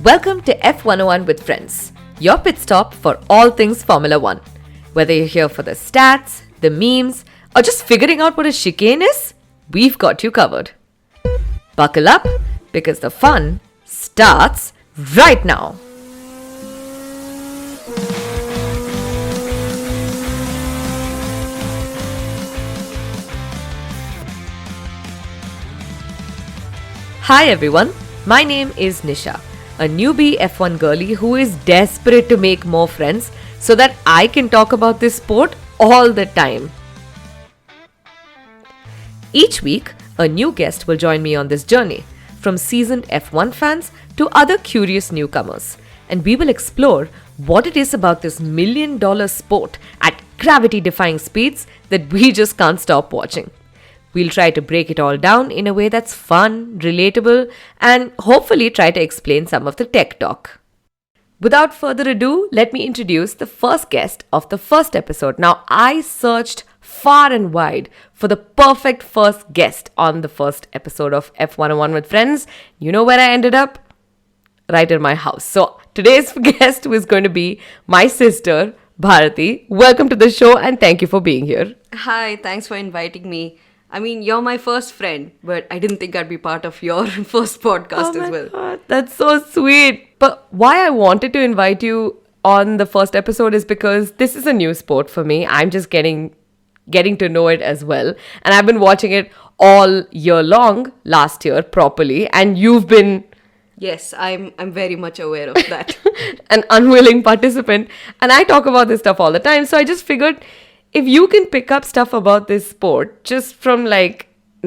Welcome to F101 with Friends, your pit stop for all things Formula One. Whether you're here for the stats, the memes, or just figuring out what a chicane is, we've got you covered. Buckle up, because the fun starts right now. Hi everyone, my name is Nisha, a newbie F1 girlie who is desperate to make more friends so that I can talk about this sport all the time. Each week, a new guest will join me on this journey, from seasoned F1 fans to other curious newcomers, and we will explore what it is about this million-dollar sport at gravity-defying speeds that we just can't stop watching. We'll try to break it all down in a way that's fun, relatable, and hopefully try to explain some of the tech talk. Without further ado, let me introduce the first guest of the first episode. Now, I searched far and wide for the perfect first guest on the first episode of F101 with Friends. You know where I ended up? Right in my house. So today's guest is going to be my sister, Bharati. Welcome to the show and thank you for being here. Hi, thanks for inviting me. I mean, you're my first friend, but I didn't think I'd be part of your first podcast as well. God, that's so sweet. But why I wanted to invite you on the first episode is because this is a new sport for me. I'm just getting to know it as well. And I've been watching it all year long, last year properly. And you've been... Yes, I'm very much aware of that. an unwilling participant. And I talk about this stuff all the time. So I just figured... if you can pick up stuff about this sport just from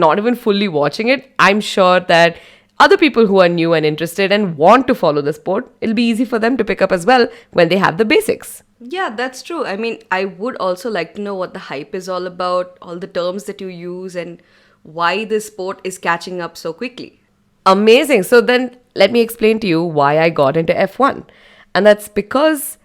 not even fully watching it, I'm sure that other people who are new and interested and want to follow the sport, it'll be easy for them to pick up as well when they have the basics. Yeah, that's true. I mean, I would also like to know what the hype is all about, all the terms that you use, and why this sport is catching up so quickly. Amazing. So then let me explain to you why I got into F1. And that's because,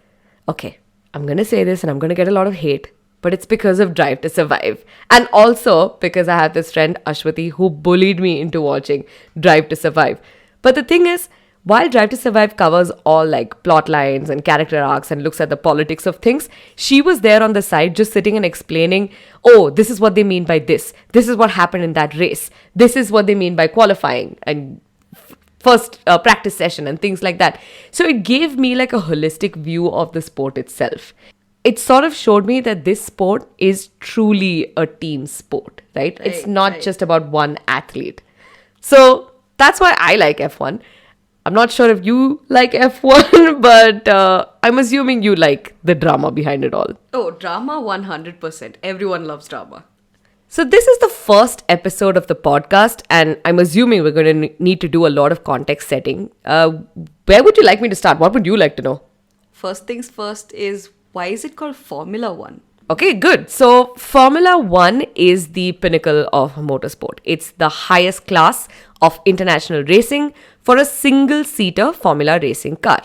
okay, I'm going to say this and I'm going to get a lot of hate. But it's because of Drive to Survive. And also because I have this friend, Ashwati, who bullied me into watching Drive to Survive. But the thing is, while Drive to Survive covers all plot lines and character arcs and looks at the politics of things, she was there on the side just sitting and explaining, oh, this is what they mean by this. This is what happened in that race. This is what they mean by qualifying and first practice session and things like that. So it gave me a holistic view of the sport itself. It sort of showed me that this sport is truly a team sport, right? It's not just about one athlete. So that's why I like F1. I'm not sure if you like F1, but I'm assuming you like the drama behind it all. Oh, drama 100%. Everyone loves drama. So this is the first episode of the podcast, and I'm assuming we're going to need to do a lot of context setting. Where would you like me to start? What would you like to know? First things first is, why is it called Formula One? Okay, good. So Formula One is the pinnacle of motorsport. It's the highest class of international racing for a single-seater Formula racing car.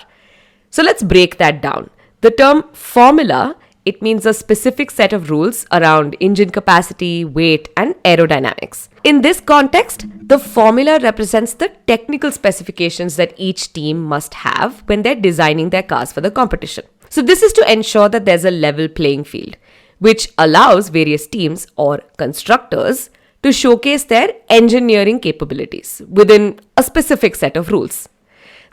So let's break that down. The term Formula, it means a specific set of rules around engine capacity, weight, and aerodynamics. In this context, the formula represents the technical specifications that each team must have when they're designing their cars for the competition. So this is to ensure that there's a level playing field, which allows various teams or constructors to showcase their engineering capabilities within a specific set of rules.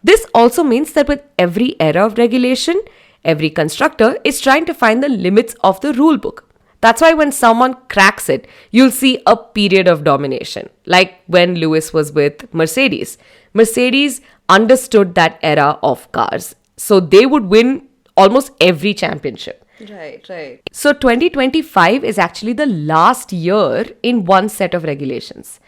This also means that with every era of regulation, every constructor is trying to find the limits of the rule book. That's why when someone cracks it, you'll see a period of domination, like when Lewis was with Mercedes. Mercedes understood that era of cars, so they would win almost every championship. Right. So 2025 is actually the last year in one set of regulations.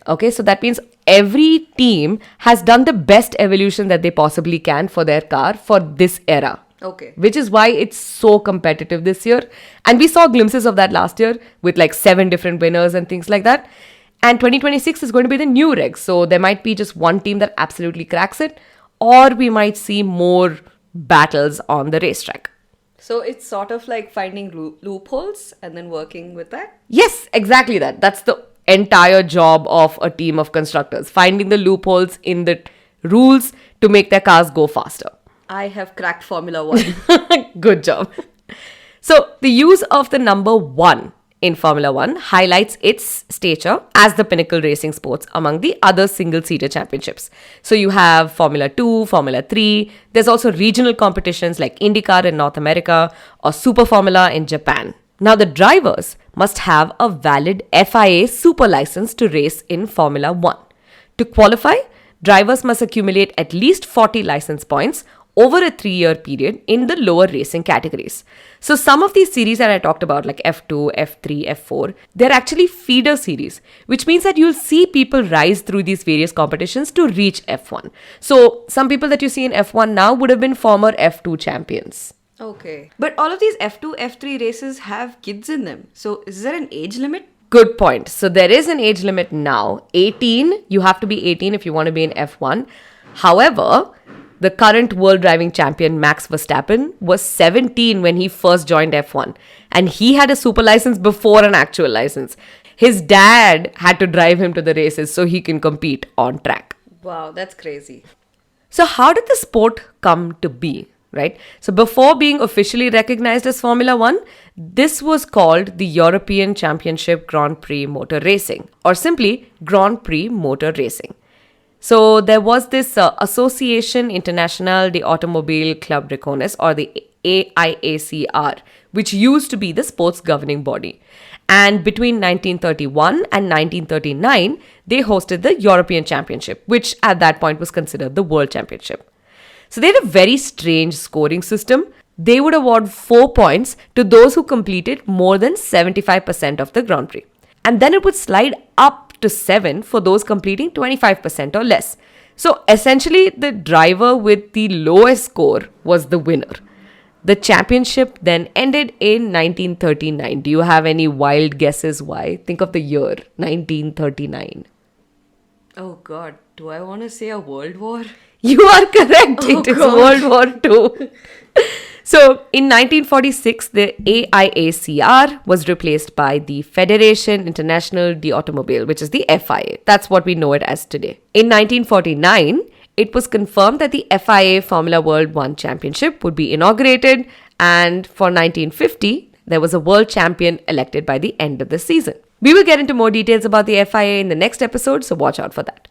Okay, so that means every team has done the best evolution that they possibly can for their car for this era. Okay. Which is why it's so competitive this year. And we saw glimpses of that last year with 7 different winners and things like that. And 2026 is going to be the new regs. So there might be just one team that absolutely cracks it, or we might see more battles on the racetrack. So it's sort of like finding loopholes and then working with that? Yes, exactly that. That's the entire job of a team of constructors, finding the loopholes in the rules to make their cars go faster. I have cracked Formula One. Good job. So, the use of the number 1 in Formula One highlights its stature as the pinnacle racing sports among the other single-seater championships. So, you have Formula 2, Formula 3. There's also regional competitions like IndyCar in North America or Super Formula in Japan. Now, the drivers must have a valid FIA super license to race in Formula 1. To qualify, drivers must accumulate at least 40 license points over a 3-year period in the lower racing categories. So some of these series that I talked about, like F2, F3, F4, they're actually feeder series, which means that you'll see people rise through these various competitions to reach F1. So some people that you see in F1 now would have been former F2 champions. Okay. But all of these F2, F3 races have kids in them. So is there an age limit? Good point. So there is an age limit now. 18, you have to be 18 if you want to be in F1. However, the current world driving champion Max Verstappen was 17 when he first joined F1. And he had a super license before an actual license. His dad had to drive him to the races so he can compete on track. Wow, that's crazy. So how did the sport come to be? Right? So before being officially recognized as Formula One, this was called the European Championship Grand Prix Motor Racing, or simply Grand Prix Motor Racing. So there was this Association Internationale des Automobiles Club Reconnaissance, or the AIACR, which used to be the sports governing body. And between 1931 and 1939, they hosted the European Championship, which at that point was considered the World Championship. So they had a very strange scoring system. They would award 4 points to those who completed more than 75% of the Grand Prix. And then it would slide up to 7 for those completing 25% or less. So essentially, the driver with the lowest score was the winner. The championship then ended in 1939. Do you have any wild guesses why? Think of the year, 1939. Oh God, do I want to say a world war? You are correct. It is World War II. So, in 1946, the AIACR was replaced by the Fédération Internationale d'Automobile, which is the FIA. That's what we know it as today. In 1949, it was confirmed that the FIA Formula World 1 Championship would be inaugurated, and for 1950, there was a world champion elected by the end of the season. We will get into more details about the FIA in the next episode, so watch out for that.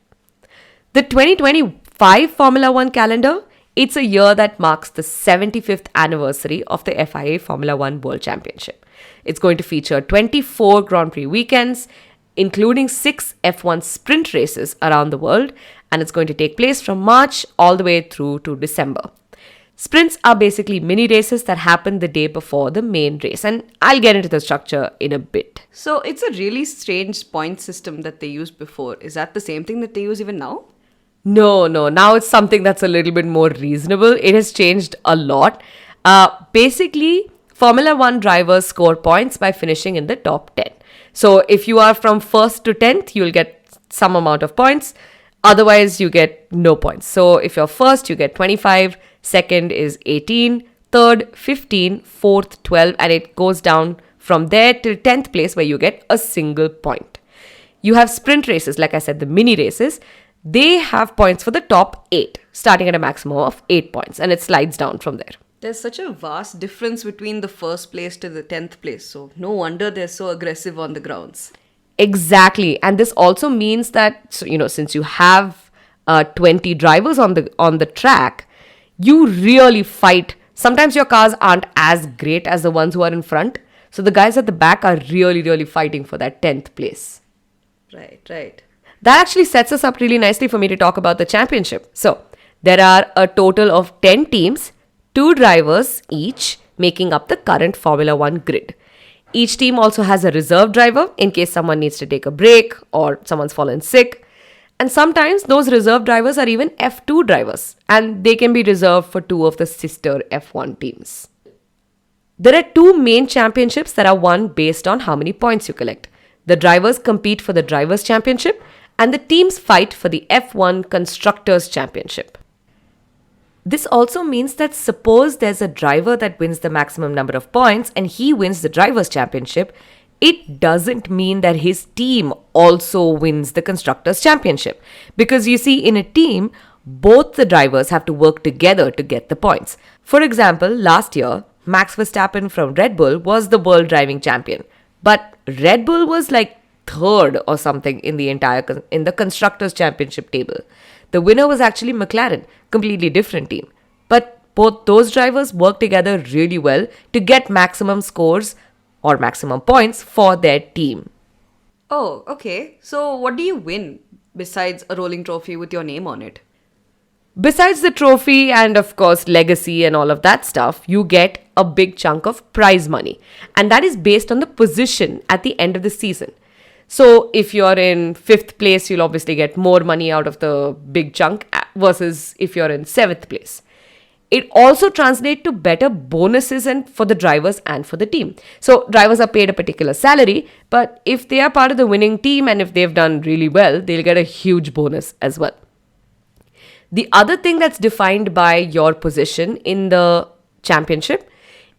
The 2025 Formula 1 calendar, it's a year that marks the 75th anniversary of the FIA Formula 1 World Championship. It's going to feature 24 Grand Prix weekends, including 6 F1 sprint races around the world, and it's going to take place from March all the way through to December. Sprints are basically mini races that happen the day before the main race, and I'll get into the structure in a bit. So it's a really strange point system that they used before. Is that the same thing that they use even now? No. Now it's something that's a little bit more reasonable. It has changed a lot. Basically, Formula 1 drivers score points by finishing in the top 10. So if you are from 1st to 10th, you'll get some amount of points. Otherwise, you get no points. So if you're first, you get 25. Second is 18. Third, 15. Fourth, 12. And it goes down from there till 10th place where you get a single point. You have sprint races, like I said, the mini races. They have points for the top 8, starting at a maximum of 8 points, and it slides down from there. There's such a vast difference between the first place to the 10th place, so no wonder they're so aggressive on the grounds. Exactly, and this also means that, since you have 20 drivers on the track, you really fight. Sometimes your cars aren't as great as the ones who are in front, so the guys at the back are really, really fighting for that 10th place. Right. That actually sets us up really nicely for me to talk about the championship. So, there are a total of 10 teams, 2 drivers each, making up the current Formula 1 grid. Each team also has a reserve driver in case someone needs to take a break or someone's fallen sick. And sometimes those reserve drivers are even F2 drivers, and they can be reserved for 2 of the sister F1 teams. There are 2 main championships that are won based on how many points you collect. The drivers compete for the Drivers' Championship, and the teams fight for the F1 Constructors' Championship. This also means that suppose there's a driver that wins the maximum number of points and he wins the Drivers' Championship, it doesn't mean that his team also wins the Constructors' Championship. Because you see, in a team, both the drivers have to work together to get the points. For example, last year, Max Verstappen from Red Bull was the world driving champion, but Red Bull was like third or something in the constructors championship table. The winner was actually McLaren, completely different team. But both those drivers worked together really well to get maximum scores or maximum points for their team. Oh, okay. So what do you win besides a rolling trophy with your name on it? Besides the trophy and, of course, legacy and all of that stuff, you get a big chunk of prize money. And that is based on the position at the end of the season. So if you're in 5th place, you'll obviously get more money out of the big chunk versus if you're in 7th place. It also translates to better bonuses and for the drivers and for the team. So drivers are paid a particular salary, but if they are part of the winning team and if they've done really well, they'll get a huge bonus as well. The other thing that's defined by your position in the championship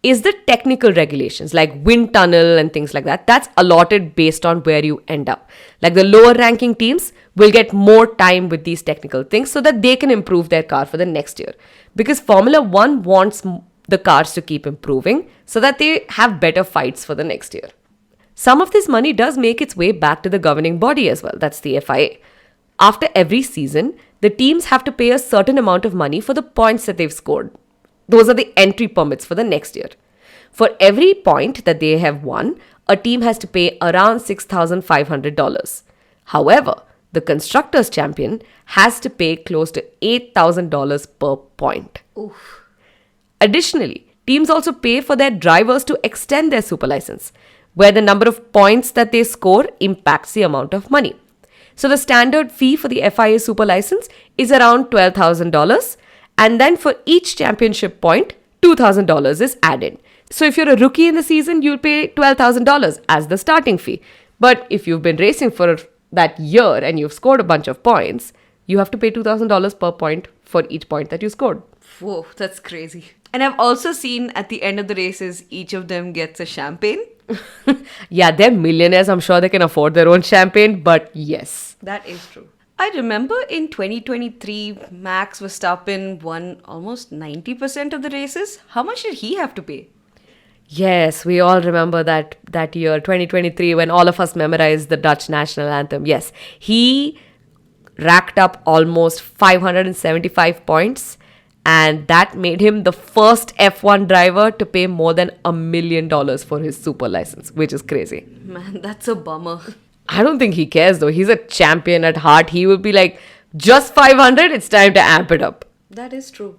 is the technical regulations like wind tunnel and things like that. That's allotted based on where you end up. Like the lower ranking teams will get more time with these technical things so that they can improve their car for the next year. Because Formula One wants the cars to keep improving so that they have better fights for the next year. Some of this money does make its way back to the governing body as well. That's the FIA. After every season, the teams have to pay a certain amount of money for the points that they've scored. Those are the entry permits for the next year. For every point that they have won, a team has to pay around $6,500. However, the constructors champion has to pay close to $8,000 per point. Oof. Additionally, teams also pay for their drivers to extend their super license, where the number of points that they score impacts the amount of money. So the standard fee for the FIA super license is around $12,000. And then for each championship point, $2,000 is added. So if you're a rookie in the season, you'll pay $12,000 as the starting fee. But if you've been racing for that year and you've scored a bunch of points, you have to pay $2,000 per point for each point that you scored. Whoa, that's crazy. And I've also seen at the end of the races, each of them gets a champagne. Yeah, they're millionaires. I'm sure they can afford their own champagne, but yes. That is true. I remember in 2023, Max Verstappen won almost 90% of the races. How much did he have to pay? Yes, we all remember that year, 2023, when all of us memorized the Dutch national anthem. Yes, he racked up almost 575 points, and that made him the first F1 driver to pay more than $1 million for his super license, which is crazy. Man, that's a bummer. I don't think he cares though. He's a champion at heart. He would be like, just 500, it's time to amp it up. That is true.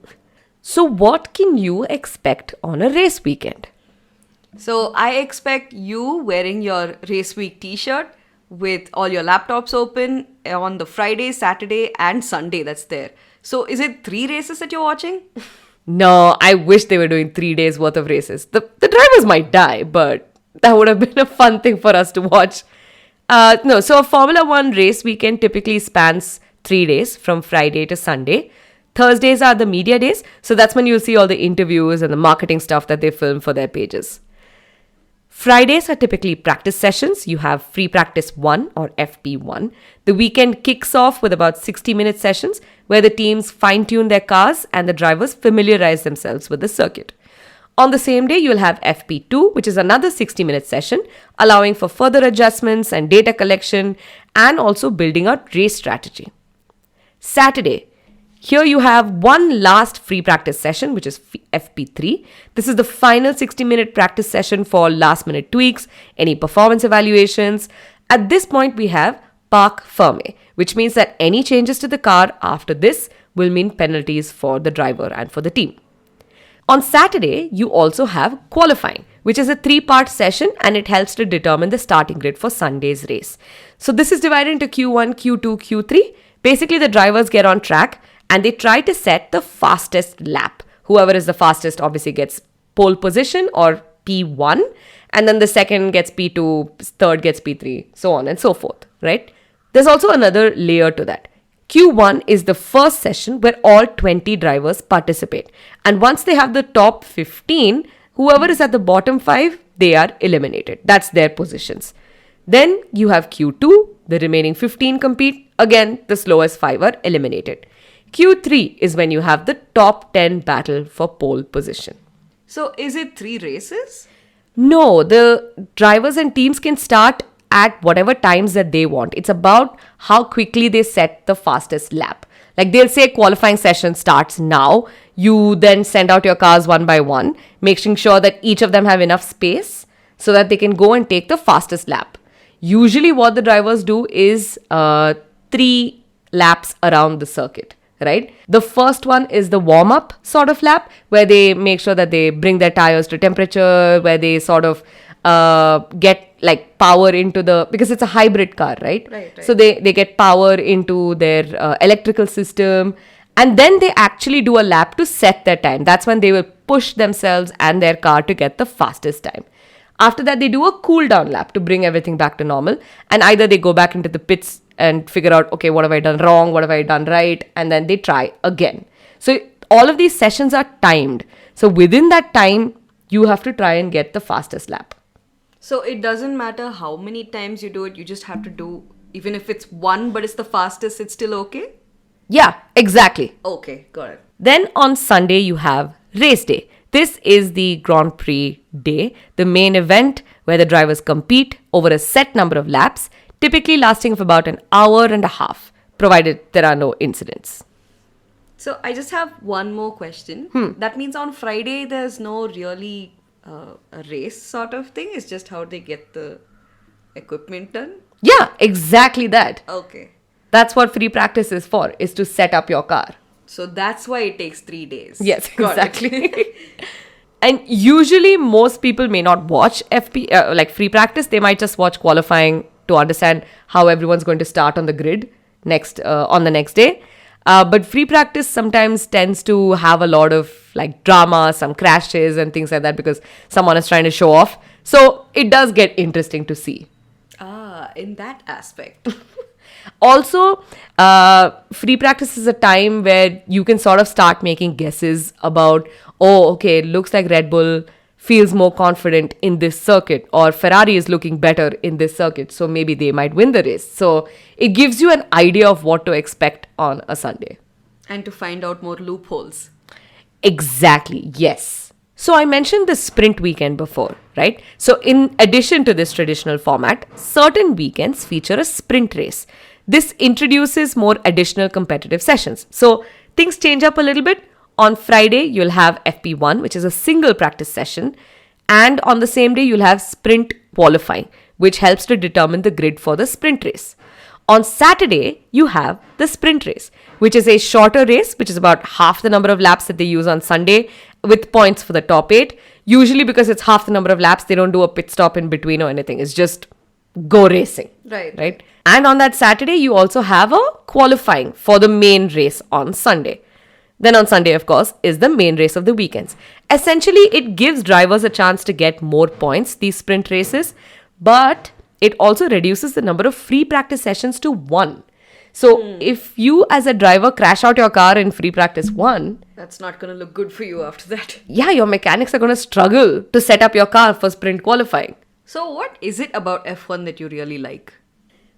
So what can you expect on a race weekend? So I expect you wearing your race week t-shirt with all your laptops open on the Friday, Saturday and Sunday that's there. So is it 3 races that you're watching? No, I wish they were doing 3 days worth of races. The drivers might die, but that would have been a fun thing for us to watch. So a Formula One race weekend typically spans 3 days from Friday to Sunday. Thursdays are the media days, so that's when you'll see all the interviews and the marketing stuff that they film for their pages. Fridays are typically practice sessions. You have free practice 1 or FP1. The weekend kicks off with about 60-minute sessions where the teams fine-tune their cars and the drivers familiarize themselves with the circuit. On the same day, you'll have FP2, which is another 60-minute session, allowing for further adjustments and data collection and also building out race strategy. Saturday, here you have one last free practice session, which is FP3. This is the final 60-minute practice session for last-minute tweaks, any performance evaluations. At this point, we have parc fermé, which means that any changes to the car after this will mean penalties for the driver and for the team. On Saturday, you also have qualifying, which is a 3-part session and it helps to determine the starting grid for Sunday's race. So this is divided into Q1, Q2, Q3. Basically, the drivers get on track and they try to set the fastest lap. Whoever is the fastest obviously gets pole position or P1, and then the second gets P2, third gets P3, so on and so forth, right? There's also another layer to that. Q1 is the first session where all 20 drivers participate. And once they have the top 15, whoever is at the bottom 5, they are eliminated. That's their positions. Then you have Q2, the remaining 15 compete. Again, the slowest 5 are eliminated. Q3 is when you have the top 10 battle for pole position. So is it 3 races? No, the drivers and teams can start at whatever times that they want. It's about how quickly they set the fastest lap. Like they'll say qualifying session starts now. You then send out your cars one by one, making sure that each of them have enough space so that they can go and take the fastest lap. Usually, what the drivers do is 3 laps around the circuit, right? The first one is the warm up sort of lap where they make sure that they bring their tires to temperature, where they sort of get like power into because it's a hybrid car, right? Right. So they get power into their electrical system, and then they actually do a lap to set their time. That's when they will push themselves and their car to get the fastest time. After that, they do a cool down lap to bring everything back to normal. And either they go back into the pits and figure out, okay, what have I done wrong? What have I done right? And then they try again. So all of these sessions are timed. So within that time, you have to try and get the fastest lap. So it doesn't matter how many times you do it, you just have to do, even if it's one but it's the fastest, it's still okay? Yeah, exactly. Okay, got it. Then on Sunday, you have race day. This is the Grand Prix day, the main event where the drivers compete over a set number of laps, typically lasting for about an hour and a half, provided there are no incidents. So I just have one more question. That means on Friday there's no really a race sort of thing. It's just how they get the equipment done. Yeah, exactly that. Okay. That's what free practice is for, is to set up your car. So that's why it takes 3 days. Yes, Got it. exactly. And usually most people may not watch like free practice. They might just watch qualifying to understand how everyone's going to start on the grid on the next day. But free practice sometimes tends to have a lot of like drama, some crashes and things like that because someone is trying to show off. So it does get interesting to see. In that aspect. Also, free practice is a time where you can sort of start making guesses about, oh, okay, it looks like Red Bull feels more confident in this circuit, or Ferrari is looking better in this circuit, so maybe they might win the race. So it gives you an idea of what to expect on a Sunday. And to find out more loopholes. Exactly, yes. So I mentioned the sprint weekend before, right? So in addition to this traditional format, certain weekends feature a sprint race. This introduces more additional competitive sessions. So things change up a little bit. On Friday, you'll have FP1, which is a single practice session. And on the same day, you'll have sprint qualifying, which helps to determine the grid for the sprint race. On Saturday, you have the sprint race, which is a shorter race, which is about half the number of laps that they use on Sunday, with points for the top 8. Usually because it's half the number of laps, they don't do a pit stop in between or anything. It's just go racing. Right. And on that Saturday, you also have a qualifying for the main race on Sunday. Then on Sunday, of course, is the main race of the weekends. Essentially, it gives drivers a chance to get more points, these sprint races, but it also reduces the number of free practice sessions to 1. So if you as a driver crash out your car in free practice 1, that's not going to look good for you after that. Yeah, your mechanics are going to struggle to set up your car for sprint qualifying. So what is it about F1 that you really like?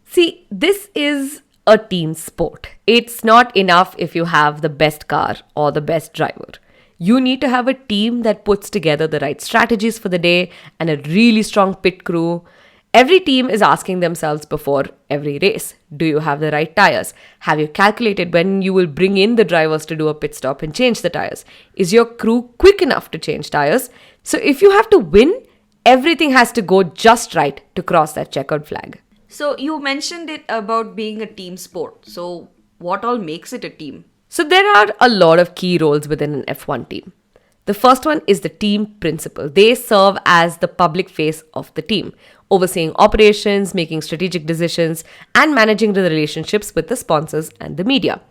See, this is a team sport. It's not enough if you have the best car or the best driver. You need to have a team that puts together the right strategies for the day and a really strong pit crew. Every team is asking themselves before every race, do you have the right tires? Have you calculated when you will bring in the drivers to do a pit stop and change the tires? Is your crew quick enough to change tires? So if you have to win, everything has to go just right to cross that checkered flag. So you mentioned it about being a team sport. So what all makes it a team? So there are a lot of key roles within an F1 team. The first one is the team principal. They serve as the public face of the team, overseeing operations, making strategic decisions, and managing the relationships with the sponsors and the media.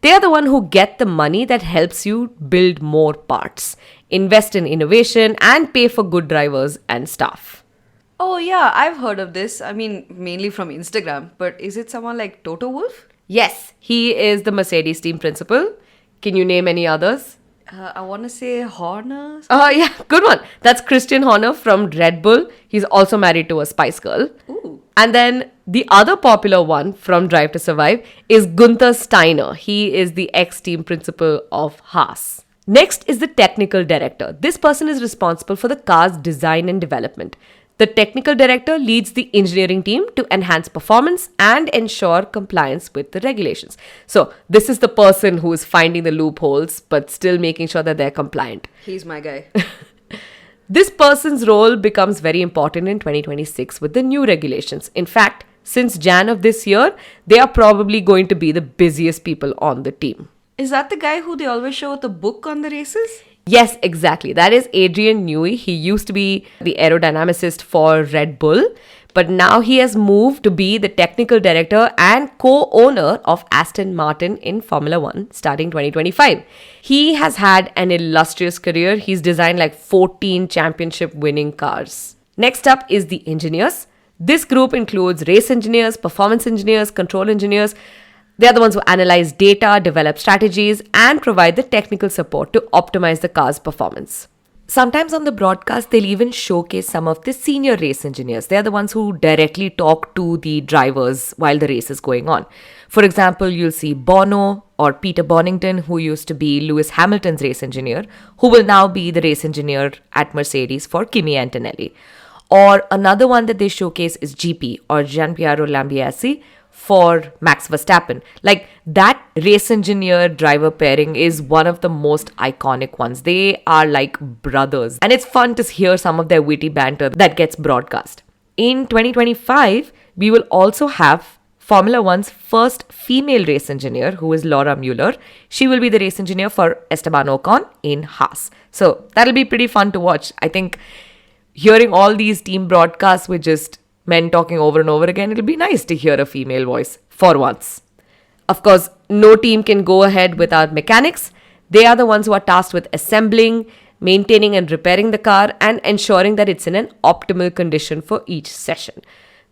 They are the one who get the money that helps you build more parts, invest in innovation, and pay for good drivers and staff. Oh yeah, I've heard of this. I mean, mainly from Instagram. But is it someone like Toto Wolff? Yes, he is the Mercedes team principal. Can you name any others? I want to say Horner. Oh, yeah, good one. That's Christian Horner from Red Bull. He's also married to a Spice Girl. Ooh. And then The other popular one from Drive to Survive is Gunther Steiner. He is the ex-team principal of Haas. Next is the technical director. This person is responsible for the car's design and development. The technical director leads the engineering team to enhance performance and ensure compliance with the regulations. So, this is the person who is finding the loopholes but still making sure that they're compliant. He's my guy. This person's role becomes very important in 2026 with the new regulations. In fact, since Jan of this year, they are probably going to be the busiest people on the team. Is that the guy who they always show with the book on the races? Yes, exactly. That is Adrian Newey. He used to be the aerodynamicist for Red Bull, but now he has moved to be the technical director and co-owner of Aston Martin in Formula One starting 2025. He has had an illustrious career. He's designed like 14 championship winning cars. Next up is the engineers. This group includes race engineers, performance engineers, control engineers. They are the ones who analyze data, develop strategies, and provide the technical support to optimize the car's performance. Sometimes on the broadcast, they'll even showcase some of the senior race engineers. They are the ones who directly talk to the drivers while the race is going on. For example, you'll see Bono or Peter Bonington, who used to be Lewis Hamilton's race engineer, who will now be the race engineer at Mercedes for Kimi Antonelli. Or another one that they showcase is GP or Gianpiero Lambiase for Max Verstappen. Like that race engineer driver pairing is one of the most iconic ones. They are like brothers. And it's fun to hear some of their witty banter that gets broadcast. In 2025, we will also have Formula One's first female race engineer, who is Laura Mueller. She will be the race engineer for Esteban Ocon in Haas. So that'll be pretty fun to watch. I think hearing all these team broadcasts with just men talking over and over again, it'll be nice to hear a female voice for once. Of course, no team can go ahead without mechanics. They are the ones who are tasked with assembling, maintaining and repairing the car and ensuring that it's in an optimal condition for each session.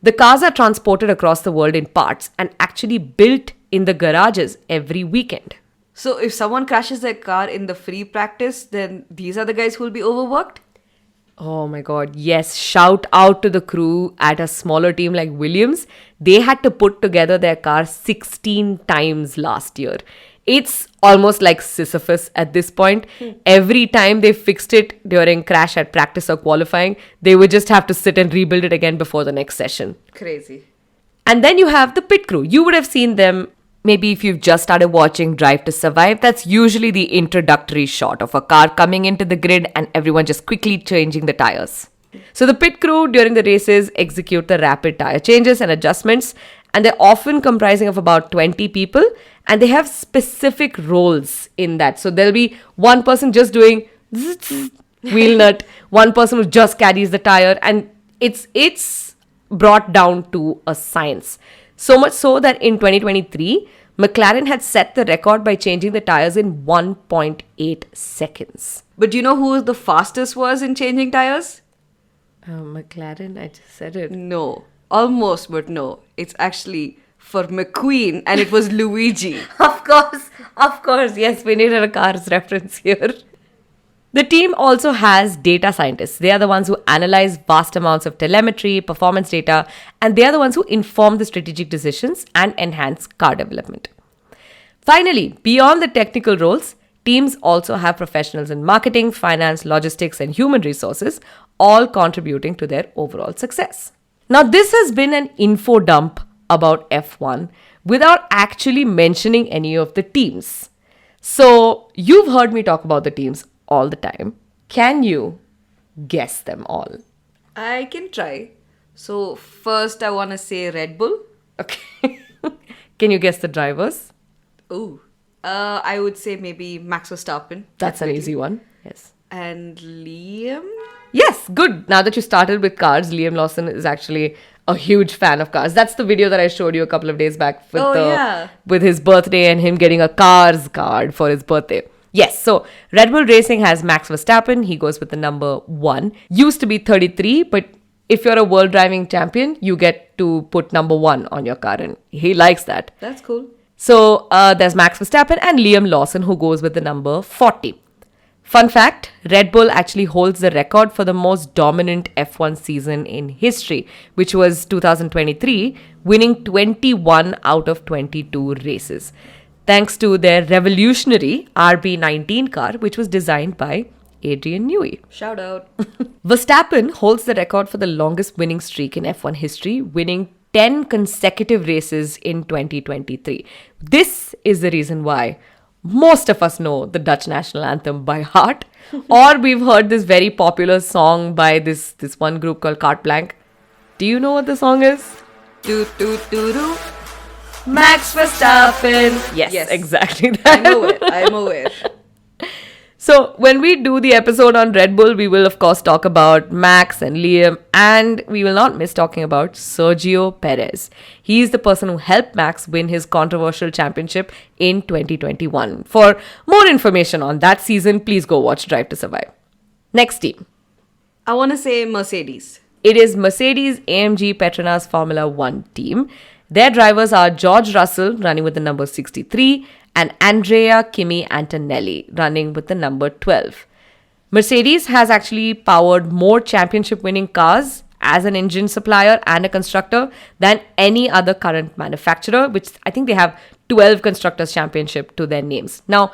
The cars are transported across the world in parts and actually built in the garages every weekend. So if someone crashes their car in the free practice, then these are the guys who will be overworked? Oh my god, yes. Shout out to the crew at a smaller team like Williams. They had to put together their car 16 times last year. It's almost like Sisyphus at this point. Every time they fixed it during crash at practice or qualifying, they would just have to sit and rebuild it again before the next session. Crazy. And then you have the pit crew. You would have seen them. Maybe if you've just started watching Drive to Survive, that's usually the introductory shot of a car coming into the grid and everyone just quickly changing the tires. So the pit crew during the races execute the rapid tire changes and adjustments, and they're often comprising of about 20 people, and they have specific roles in that. So there'll be one person just doing wheel nut, one person who just carries the tire, and it's brought down to a science. So much so that in 2023, McLaren had set the record by changing the tires in 1.8 seconds. But do you know who the fastest was in changing tires? McLaren, I just said it. No. Almost, but no. It's actually for McQueen and it was Luigi. Of course. Yes, we needed a Cars reference here. The team also has data scientists. They are the ones who analyze vast amounts of telemetry, performance data, and they are the ones who inform the strategic decisions and enhance car development. Finally, beyond the technical roles, teams also have professionals in marketing, finance, logistics, and human resources, all contributing to their overall success. Now, this has been an info dump about F1 without actually mentioning any of the teams. So, you've heard me talk about the teams all the time. Can you guess them all? I can try. So, first I want to say Red Bull. Okay. Can you guess the drivers? Ooh. I would say maybe Max Verstappen. That's an easy one. Yes. And Liam? Yes, good. Now that you started with cars, Liam Lawson is actually a huge fan of cars. That's the video that I showed you a couple of days back with his birthday and him getting a Cars card for his birthday. Yes, so Red Bull Racing has Max Verstappen. He goes with the number 1. Used to be 33, but if you're a world driving champion, you get to put number 1 on your car, and he likes that. That's cool. So there's Max Verstappen and Liam Lawson, who goes with the number 40. Fun fact, Red Bull actually holds the record for the most dominant F1 season in history, which was 2023, winning 21 out of 22 races, thanks to their revolutionary RB19 car, which was designed by Adrian Newey. Shout out. Verstappen holds the record for the longest winning streak in F1 history, winning 10 consecutive races in 2023. This is the reason why most of us know the Dutch national anthem by heart, or we've heard this very popular song by this one group called Carte Blanche. Do you know what the song is? Do do do do. Max Verstappen. Yes, exactly that. I'm aware. So when we do the episode on Red Bull, we will of course talk about Max and Liam, and we will not miss talking about Sergio Perez. He is the person who helped Max win his controversial championship in 2021. For more information on that season, please go watch Drive to Survive. Next team. I want to say Mercedes. It is Mercedes-AMG Petronas Formula One team. Their drivers are George Russell, running with the number 63, and Andrea Kimi Antonelli, running with the number 12. Mercedes has actually powered more championship-winning cars as an engine supplier and a constructor than any other current manufacturer, which I think they have 12 Constructors' Championship to their names. Now,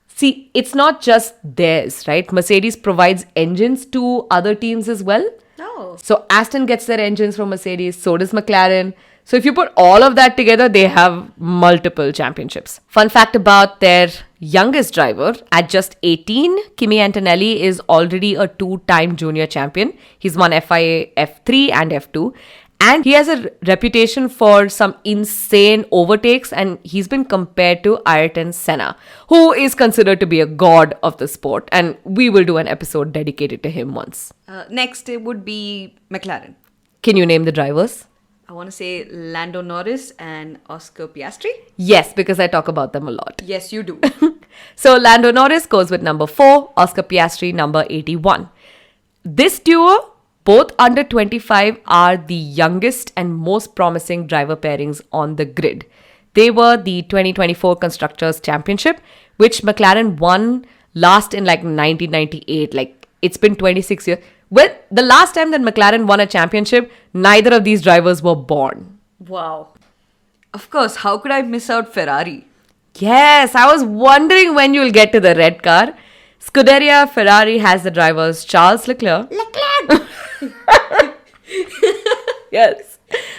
see, it's not just theirs, right? Mercedes provides engines to other teams as well. No. So Aston gets their engines from Mercedes, so does McLaren. So if you put all of that together, they have multiple championships. Fun fact about their youngest driver, at just 18, Kimi Antonelli is already a two-time junior champion. He's won FIA F3 and F2. And he has a reputation for some insane overtakes, and he's been compared to Ayrton Senna, who is considered to be a god of the sport. And we will do an episode dedicated to him once. Next, it would be McLaren. Can you name the drivers? I want to say Lando Norris and Oscar Piastri. Yes, because I talk about them a lot. Yes, you do. So Lando Norris goes with number 4, Oscar Piastri number 81. This duo, both under 25, are the youngest and most promising driver pairings on the grid. They were the 2024 Constructors' Championship, which McLaren won last in 1998. It's been 26 years. Well, the last time that McLaren won a championship, neither of these drivers were born. Wow. Of course, how could I miss out Ferrari? Yes, I was wondering when you'll get to the red car. Scuderia Ferrari has the drivers Charles Leclerc. Yes.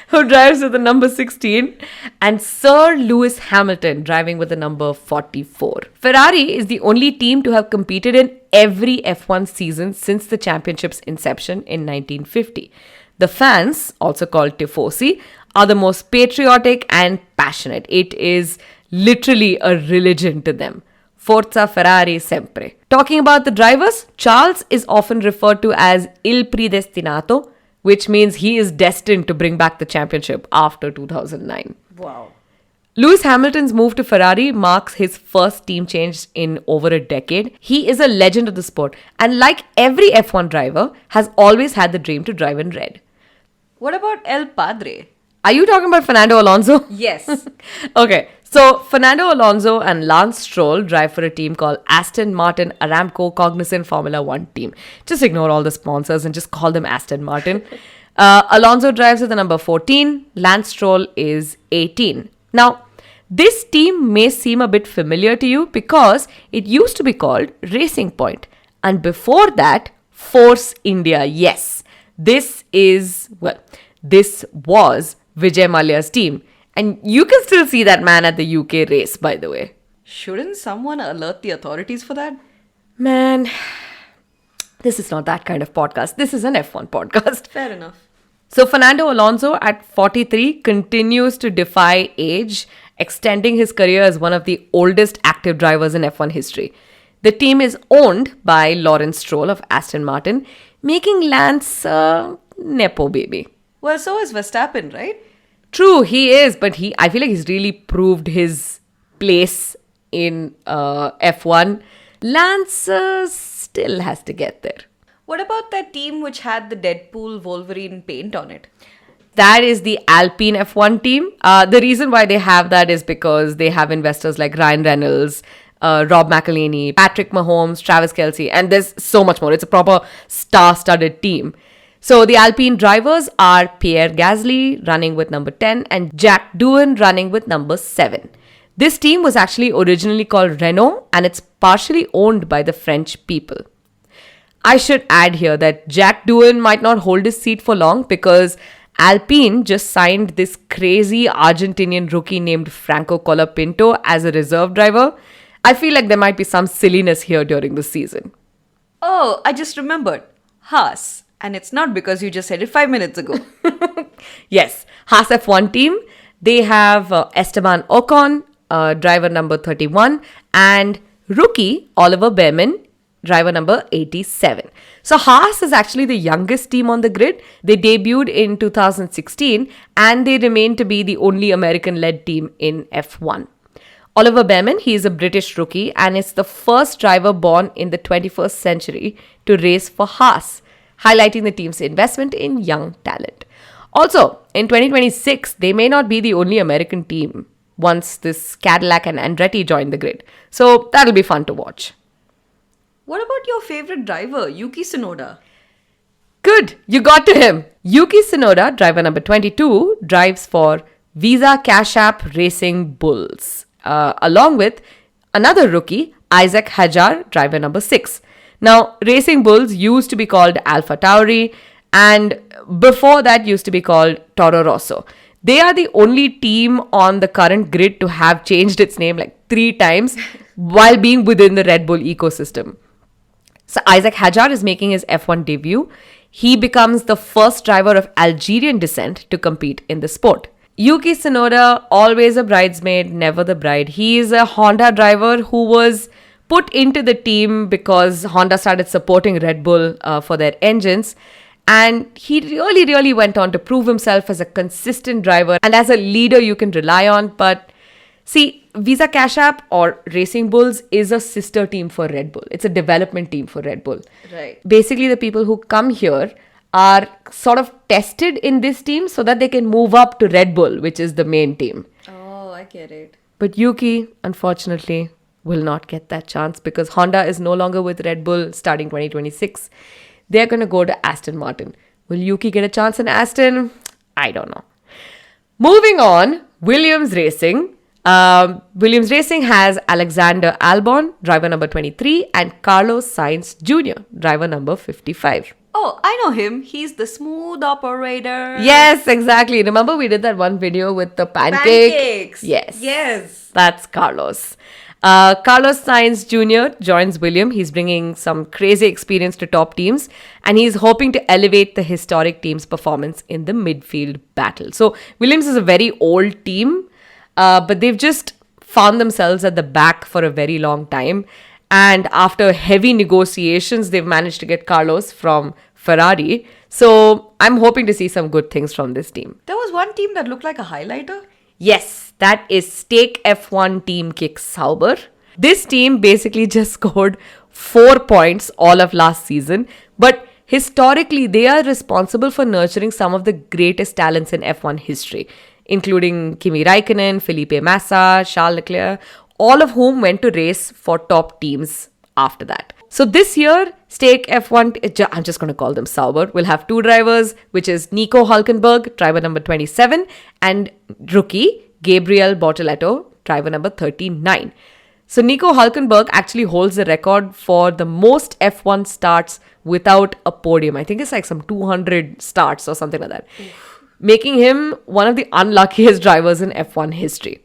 Who drives with the number 16, and Sir Lewis Hamilton driving with the number 44. Ferrari is the only team to have competed in every F1 season since the championship's inception in 1950. The fans, also called Tifosi, are the most patriotic and passionate. It is literally a religion to them. Forza Ferrari sempre. Talking about the drivers, Charles is often referred to as Il Predestinato, which means he is destined to bring back the championship after 2009. Wow. Lewis Hamilton's move to Ferrari marks his first team change in over a decade. He is a legend of the sport, and like every F1 driver, has always had the dream to drive in red. What about El Padre? Are you talking about Fernando Alonso? Yes. Okay, so Fernando Alonso and Lance Stroll drive for a team called Aston Martin Aramco Cognizant Formula One team. Just ignore all the sponsors and just call them Aston Martin. Alonso drives with the number 14. Lance Stroll is 18. Now, this team may seem a bit familiar to you because it used to be called Racing Point. And before that, Force India. Yes, this was Vijay Mallya's team. And you can still see that man at the UK race, by the way. Shouldn't someone alert the authorities for that? Man, this is not that kind of podcast. This is an F1 podcast. Fair enough. So Fernando Alonso at 43 continues to defy age, extending his career as one of the oldest active drivers in F1 history. The team is owned by Lawrence Stroll of Aston Martin, making Lance a nepo baby. Well, so is Verstappen, right? True, he is, but I feel like he's really proved his place in F1. Lance still has to get there. What about that team which had the Deadpool Wolverine paint on it? That is the Alpine F1 team. The reason why they have that is because they have investors like Ryan Reynolds, Rob McElhaney, Patrick Mahomes, Travis Kelce, and there's so much more. It's a proper star-studded team. So the Alpine drivers are Pierre Gasly running with number 10 and Jack Doohan running with number 7. This team was actually originally called Renault and it's partially owned by the French people. I should add here that Jack Doohan might not hold his seat for long because Alpine just signed this crazy Argentinian rookie named Franco Colapinto as a reserve driver. I feel like there might be some silliness here during the season. Oh, I just remembered. Haas. And it's not because you just said it 5 minutes ago. Yes, Haas F1 team. They have Esteban Ocon, driver number 31, and rookie Oliver Behrman, driver number 87. So Haas is actually the youngest team on the grid. They debuted in 2016 and they remain to be the only American-led team in F1. Oliver Behrman, he is a British rookie and is the first driver born in the 21st century to race for Haas, highlighting the team's investment in young talent. Also, in 2026, they may not be the only American team once this Cadillac and Andretti join the grid. So that'll be fun to watch. What about your favorite driver, Yuki Tsunoda? Good, you got to him. Yuki Tsunoda, driver number 22, drives for Visa Cash App Racing Bulls, along with another rookie, Isaac Hajar, driver number 6. Now, Racing Bulls used to be called Alpha Tauri and before that used to be called Toro Rosso. They are the only team on the current grid to have changed its name like 3 times while being within the Red Bull ecosystem. So Isaac Hajar is making his F1 debut. He becomes the first driver of Algerian descent to compete in the sport. Yuki Tsunoda, always a bridesmaid, never the bride. He is a Honda driver who was put into the team because Honda started supporting Red Bull for their engines. And he really went on to prove himself as a consistent driver and as a leader you can rely on. But see, Visa Cash App or Racing Bulls is a sister team for Red Bull. It's a development team for Red Bull. Right. Basically, the people who come here are sort of tested in this team so that they can move up to Red Bull, which is the main team. Oh, I get it. But Yuki, unfortunately, will not get that chance because Honda is no longer with Red Bull starting 2026. They're going to go to Aston Martin. Will Yuki get a chance in Aston? I don't know. Moving on, Williams Racing. Williams Racing has Alexander Albon, driver number 23, and Carlos Sainz Jr., driver number 55. Oh, I know him. He's the smooth operator. Yes, exactly. Remember we did that one video with the Pancakes. Yes. Yes. That's Carlos. Carlos Sainz Jr. joins Williams. He's bringing some crazy experience to top teams and he's hoping to elevate the historic team's performance in the midfield battle. So Williams is a very old team, but they've just found themselves at the back for a very long time. And after heavy negotiations, they've managed to get Carlos from Ferrari. So I'm hoping to see some good things from this team. There was one team that looked like a highlighter. Yes, that is Stake F1 team Kick Sauber. This team basically just scored 4 points all of last season, but historically they are responsible for nurturing some of the greatest talents in F1 history, including Kimi Raikkonen, Felipe Massa, Charles Leclerc, all of whom went to race for top teams after that. So this year, Stake F1, I'm just going to call them Sauber, will have 2 drivers, which is Nico Hülkenberg, driver number 27, and rookie Gabriel Bortoleto, driver number 39. So Nico Hülkenberg actually holds the record for the most F1 starts without a podium. I think it's like some 200 starts or something like that, making him one of the unluckiest drivers in F1 history.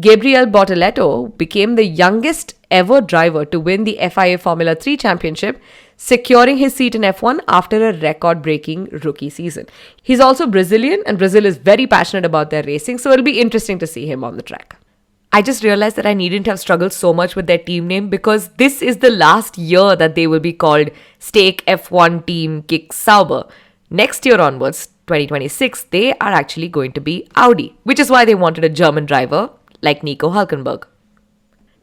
Gabriel Bortoleto became the youngest ever driver to win the FIA Formula 3 championship, securing his seat in F1 after a record-breaking rookie season. He's also Brazilian and Brazil is very passionate about their racing, so it'll be interesting to see him on the track. I just realized that I needn't have struggled so much with their team name because this is the last year that they will be called Stake F1 Team Kick Sauber. Next year onwards, 2026, they are actually going to be Audi, which is why they wanted a German driver like Nico Hülkenberg.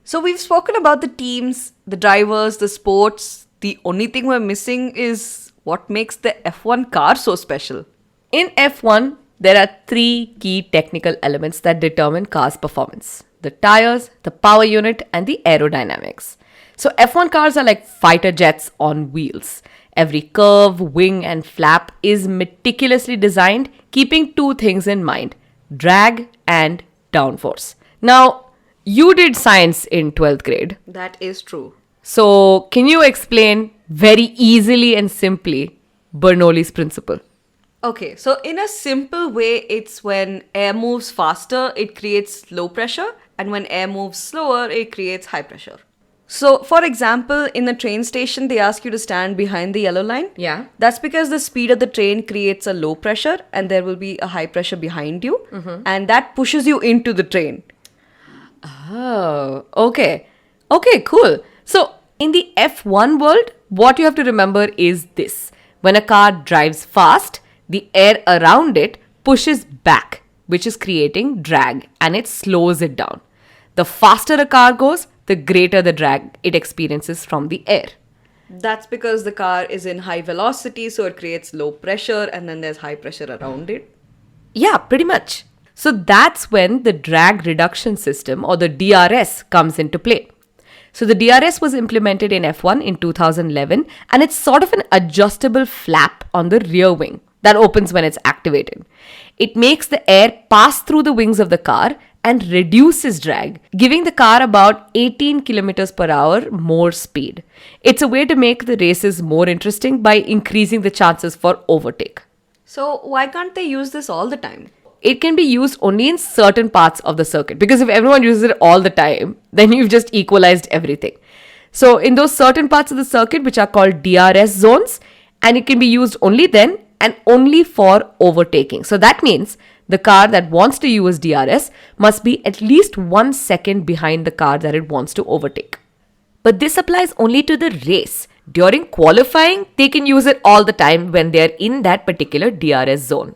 So we've spoken about the teams, the drivers, the sports. The only thing we're missing is what makes the F1 car so special. In F1, there are 3 key technical elements that determine cars' performance. the tires, the power unit, and the aerodynamics. So F1 cars are like fighter jets on wheels. Every curve, wing, and flap is meticulously designed, keeping two things in mind: drag and downforce. Now, you did science in 12th grade. That is true. So, can you explain very easily and simply Bernoulli's principle? Okay, so in a simple way, it's when air moves faster, it creates low pressure, and when air moves slower, it creates high pressure. So, for example, in the train station, they ask you to stand behind the yellow line. Yeah. That's because the speed of the train creates a low pressure, and there will be a high pressure behind you, and that pushes you into the train. Oh, okay. Okay, cool. So, in the F1 world, what you have to remember is this. When a car drives fast, the air around it pushes back, which is creating drag, and it slows it down. The faster a car goes, the greater the drag it experiences from the air. That's because the car is in high velocity, so it creates low pressure, and then there's high pressure around it. Yeah, pretty much. So that's when the drag reduction system, or the DRS, comes into play. So the DRS was implemented in F1 in 2011, and it's sort of an adjustable flap on the rear wing that opens when it's activated. It makes the air pass through the wings of the car and reduces drag, giving the car about 18 kilometers per hour more speed. It's a way to make the races more interesting by increasing the chances for overtake. So, why can't they use this all the time? It can be used only in certain parts of the circuit, because if everyone uses it all the time, then you've just equalized everything. So in those certain parts of the circuit which are called DRS zones, and it can be used only then and only for overtaking. So that means the car that wants to use DRS must be at least 1 second behind the car that it wants to overtake. But this applies only to the race. During qualifying, they can use it all the time when they're in that particular DRS zone.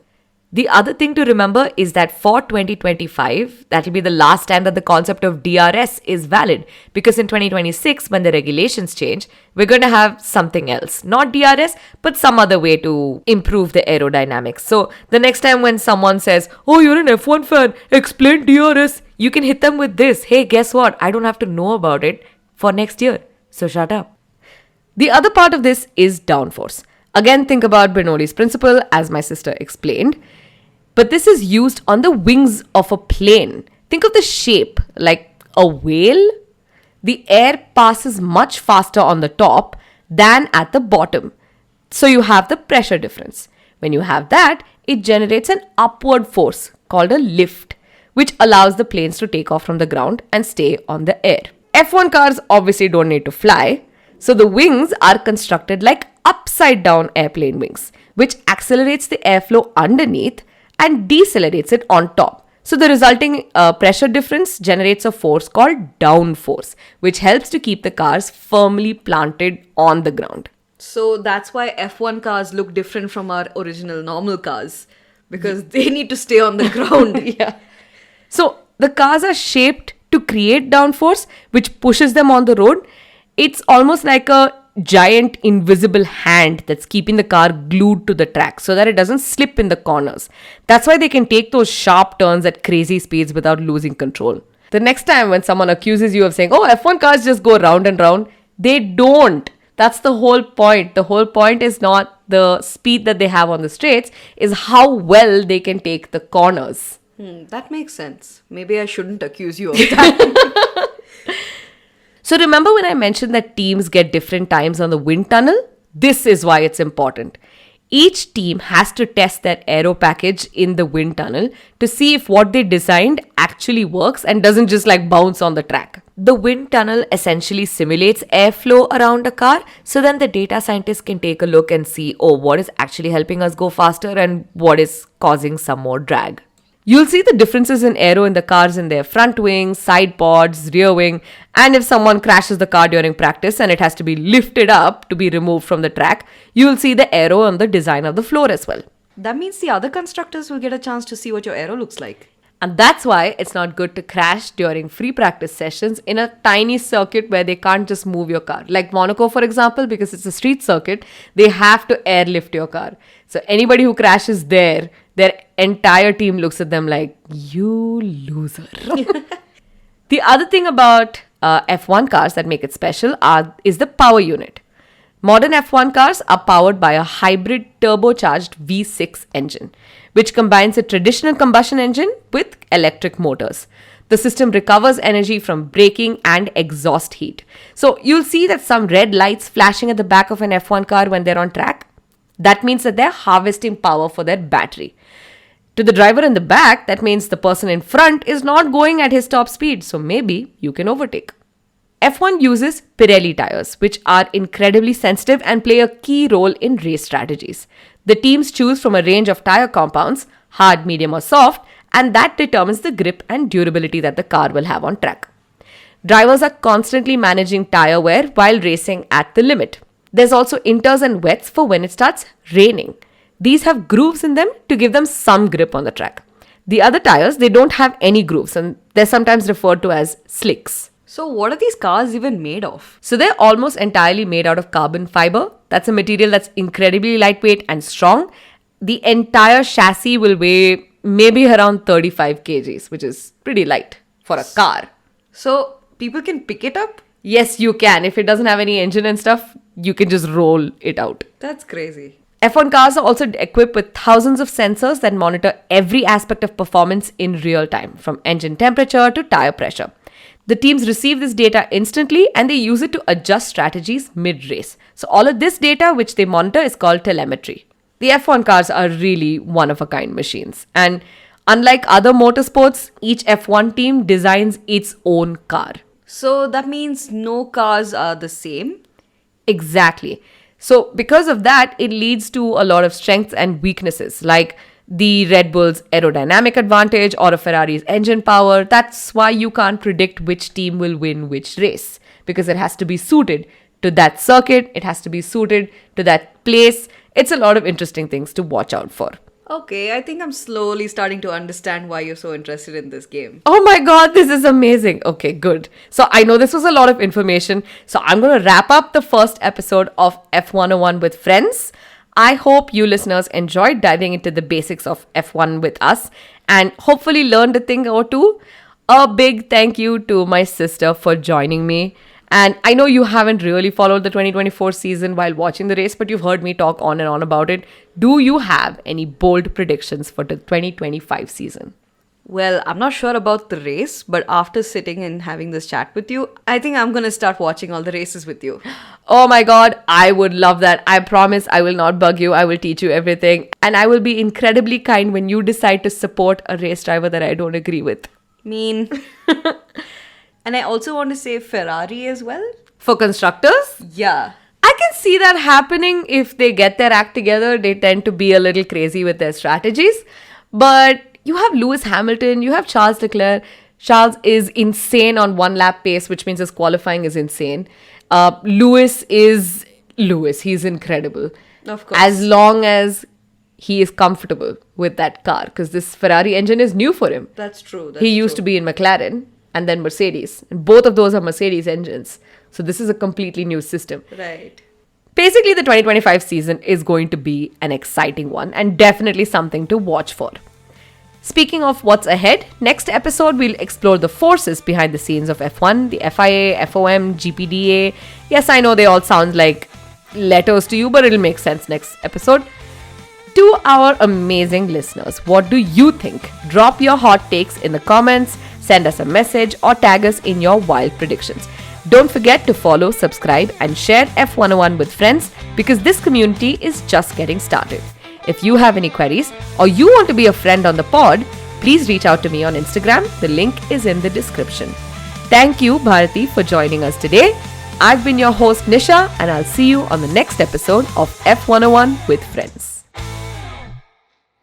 The other thing to remember is that for 2025, that will be the last time that the concept of DRS is valid, because in 2026, when the regulations change, we're going to have something else. Not DRS, but some other way to improve the aerodynamics. So the next time when someone says, "Oh, you're an F1 fan, explain DRS," you can hit them with this: "Hey, guess what? I don't have to know about it for next year, so shut up." The other part of this is downforce. Again, think about Bernoulli's principle, as my sister explained. But this is used on the wings of a plane. Think of the shape like a whale. The air passes much faster on the top than at the bottom. So you have the pressure difference. When you have that, it generates an upward force called a lift, which allows the planes to take off from the ground and stay on the air. F1 cars obviously don't need to fly, so the wings are constructed like upside down airplane wings, which accelerates the airflow underneath and decelerates it on top. So the resulting pressure difference generates a force called downforce, which helps to keep the cars firmly planted on the ground. So that's why F1 cars look different from our original normal cars, because they need to stay on the ground. Yeah. So the cars are shaped to create downforce, which pushes them on the road. It's almost like a giant invisible hand that's keeping the car glued to the track so that it doesn't slip in the corners. That's why they can take those sharp turns at crazy speeds without losing control. The next time when someone accuses you of saying, "Oh, F1 cars just go round and round," they don't. That's the whole point. The whole point is not the speed that they have on the straights, is how well they can take the corners. That makes sense. Maybe I shouldn't accuse you of that. So remember when I mentioned that teams get different times on the wind tunnel? This is why it's important. Each team has to test their aero package in the wind tunnel to see if what they designed actually works and doesn't just like bounce on the track. The wind tunnel essentially simulates airflow around a car, so then the data scientists can take a look and see, oh, what is actually helping us go faster and what is causing some more drag. You'll see the differences in aero in the cars in their front wing, side pods, rear wing, and if someone crashes the car during practice and it has to be lifted up to be removed from the track, you'll see the aero on the design of the floor as well. That means the other constructors will get a chance to see what your aero looks like. And that's why it's not good to crash during free practice sessions in a tiny circuit where they can't just move your car. Like Monaco, for example, because it's a street circuit, they have to airlift your car. So anybody who crashes there, their entire team looks at them like, "You loser." The other thing about F1 cars that make it special is the power unit. Modern F1 cars are powered by a hybrid turbocharged V6 engine, which combines a traditional combustion engine with electric motors. The system recovers energy from braking and exhaust heat. So you'll see that some red lights flashing at the back of an F1 car when they're on track. That means that they're harvesting power for their battery. To the driver in the back, that means the person in front is not going at his top speed, so maybe you can overtake. F1 uses Pirelli tires, which are incredibly sensitive and play a key role in race strategies. The teams choose from a range of tire compounds, hard, medium, or soft, and that determines the grip and durability that the car will have on track. Drivers are constantly managing tire wear while racing at the limit. There's also inters and wets for when it starts raining. These have grooves in them to give them some grip on the track. The other tires, they don't have any grooves, and they're sometimes referred to as slicks. So what are these cars even made of? So they're almost entirely made out of carbon fiber. That's a material that's incredibly lightweight and strong. The entire chassis will weigh maybe around 35 kgs, which is pretty light for a car. So people can pick it up? Yes, you can. If it doesn't have any engine and stuff, you can just roll it out. That's crazy. F1 cars are also equipped with thousands of sensors that monitor every aspect of performance in real time, from engine temperature to tire pressure. The teams receive this data instantly and they use it to adjust strategies mid-race. So all of this data which they monitor is called telemetry. The F1 cars are really one-of-a-kind machines. And unlike other motorsports, each F1 team designs its own car. So that means no cars are the same? Exactly. So because of that, it leads to a lot of strengths and weaknesses, like the Red Bull's aerodynamic advantage or a Ferrari's engine power. That's why you can't predict which team will win which race, because it has to be suited to that circuit, it has to be suited to that place. It's a lot of interesting things to watch out for. Okay, I think I'm slowly starting to understand why you're so interested in this game. Oh my god, this is amazing. Okay, good. So I know this was a lot of information. So I'm going to wrap up the first episode of F101 with friends. I hope you listeners enjoyed diving into the basics of F1 with us and hopefully learned a thing or two. A big thank you to my sister for joining me. And I know you haven't really followed the 2024 season while watching the race, but you've heard me talk on and on about it. Do you have any bold predictions for the 2025 season? Well, I'm not sure about the race, but after sitting and having this chat with you, I think I'm going to start watching all the races with you. Oh my god, I would love that. I promise I will not bug you. I will teach you everything. And I will be incredibly kind when you decide to support a race driver that I don't agree with. Mean. And I also want to say Ferrari as well. For constructors? Yeah. I can see that happening if they get their act together. They tend to be a little crazy with their strategies. But you have Lewis Hamilton, you have Charles Leclerc. Charles is insane on one lap pace, which means his qualifying is insane. Lewis is Lewis. He's incredible. Of course. As long as he is comfortable with that car, because this Ferrari engine is new for him. That's true. He used to be in McLaren and then Mercedes. And both of those are Mercedes engines. So this is a completely new system. Right. Basically, the 2025 season is going to be an exciting one and definitely something to watch for. Speaking of what's ahead, next episode we'll explore the forces behind the scenes of F1, the FIA, FOM, GPDA. Yes, I know they all sound like letters to you, but it'll make sense next episode. To our amazing listeners, what do you think? Drop your hot takes in the comments, send us a message, or tag us in your wild predictions. Don't forget to follow, subscribe, and share F101 with friends, because this community is just getting started. If you have any queries or you want to be a friend on the pod, please reach out to me on Instagram. The link is in the description. Thank you, Bharati, for joining us today. I've been your host, Nisha, and I'll see you on the next episode of F101 with friends.